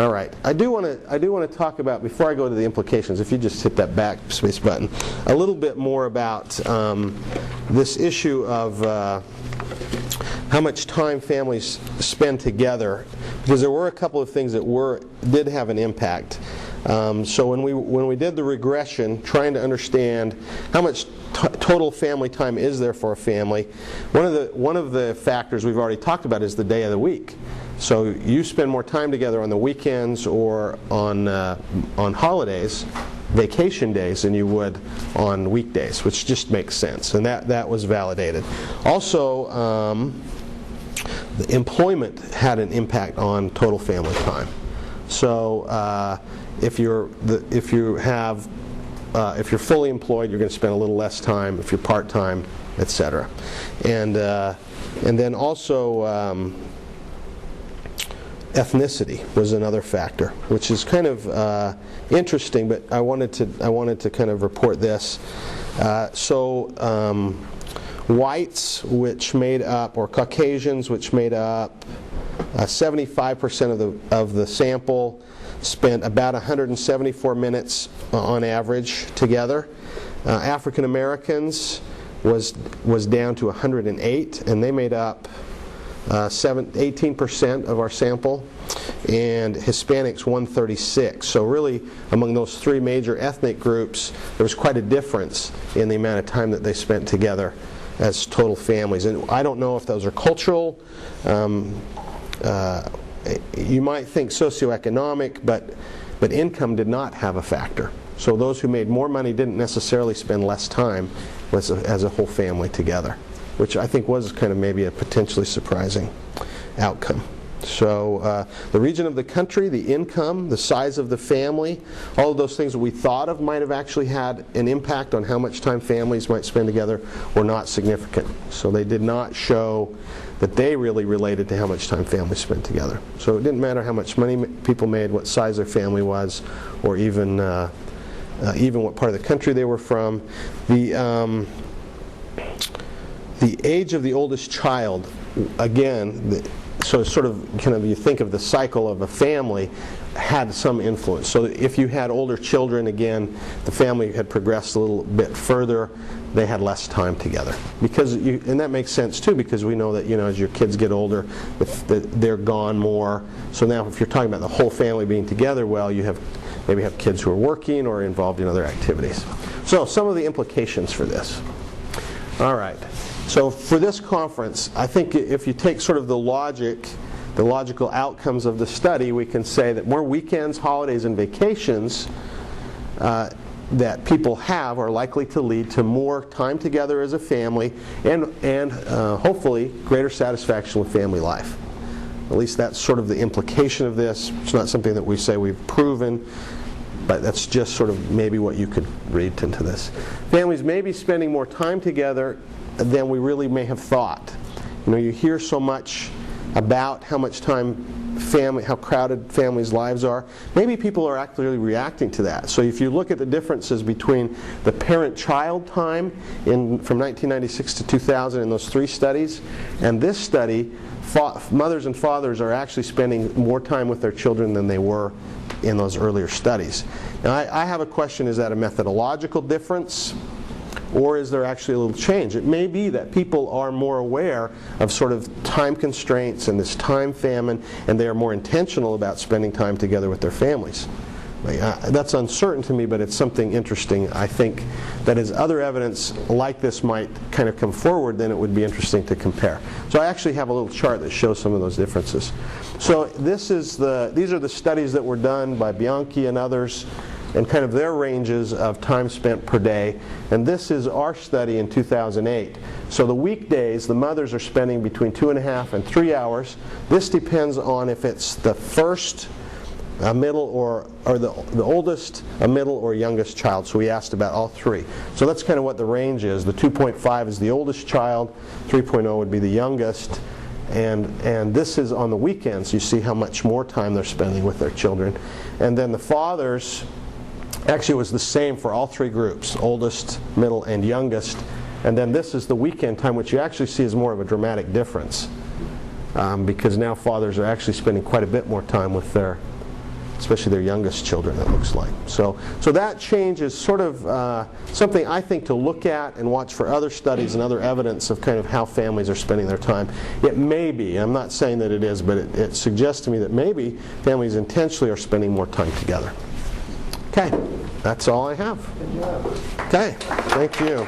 All right. I do want to talk about, before I go to the implications, if you just hit that backspace button, a little bit more about this issue of how much time families spend together, because there were a couple of things that did have an impact. So when we did the regression, trying to understand how much total family time is there for a family, one of the factors we've already talked about is the day of the week. So you spend more time together on the weekends or on holidays, vacation days, than you would on weekdays, which just makes sense, and that was validated. Also, the employment had an impact on total family time. So if you're fully employed, you're going to spend a little less time. If you're part-time, etc. And then also ethnicity was another factor, which is kind of interesting. But I wanted to kind of report this. Whites, which made up, or Caucasians, which made up 75% of the sample, spent about 174 minutes on average together. African Americans was down to 108, and they made up 18% of our sample, and Hispanics 136. So really, among those three major ethnic groups, there was quite a difference in the amount of time that they spent together as total families. And I don't know if those are cultural. You might think socioeconomic, but income did not have a factor. So those who made more money didn't necessarily spend less time as a whole family together, which I think was kind of maybe a potentially surprising outcome. So the region of the country, the income, the size of the family, all of those things that we thought of might have actually had an impact on how much time families might spend together were not significant. So they did not show that they really related to how much time families spent together. So it didn't matter how much money people made, what size their family was, or even what part of the country they were from. The age of the oldest child, again, so sort of kind of you think of the cycle of a family, had some influence. So if you had older children, again, the family had progressed a little bit further, they had less time together. And that makes sense too, because we know that as your kids get older, they're gone more. So now if you're talking about the whole family being together, well, you maybe have kids who are working or involved in other activities. So some of the implications for this. All right. So for this conference, I think if you take sort of the logical outcomes of the study, we can say that more weekends, holidays, and vacations that people have are likely to lead to more time together as a family and hopefully greater satisfaction with family life. At least that's sort of the implication of this. It's not something that we say we've proven, but that's just sort of maybe what you could read into this. Families may be spending more time together than we really may have thought. You hear so much about how much time how crowded families' lives are. Maybe people are actually reacting to that. So if you look at the differences between the parent-child time from 1996 to 2000 in those three studies, and this study, mothers and fathers are actually spending more time with their children than they were in those earlier studies. Now I have a question, is that a methodological difference? Or is there actually a little change? It may be that people are more aware of sort of time constraints and this time famine, and they are more intentional about spending time together with their families. That's uncertain to me, but it's something interesting. I think that as other evidence like this might kind of come forward, then it would be interesting to compare. So I actually have a little chart that shows some of those differences. So these are the studies that were done by Bianchi and others, and kind of their ranges of time spent per day. And this is our study in 2008. So the weekdays, the mothers are spending between 2.5 and 3 hours. This depends on if it's the first, a middle, or the oldest, a middle, or youngest child. So we asked about all three. So that's kind of what the range is. The 2.5 is the oldest child, 3.0 would be the youngest. And this is on the weekends. You see how much more time they're spending with their children. And then the fathers, actually it was the same for all three groups, oldest, middle, and youngest. And then this is the weekend time, which you actually see as more of a dramatic difference, because now fathers are actually spending quite a bit more time with their especially their youngest children, it looks like. So that change is sort of something I think to look at and watch for other studies and other evidence of kind of how families are spending their time. It may be, I'm not saying that it is, but it suggests to me that maybe families intentionally are spending more time together. Okay, that's all I have. Good job. Okay, thank you.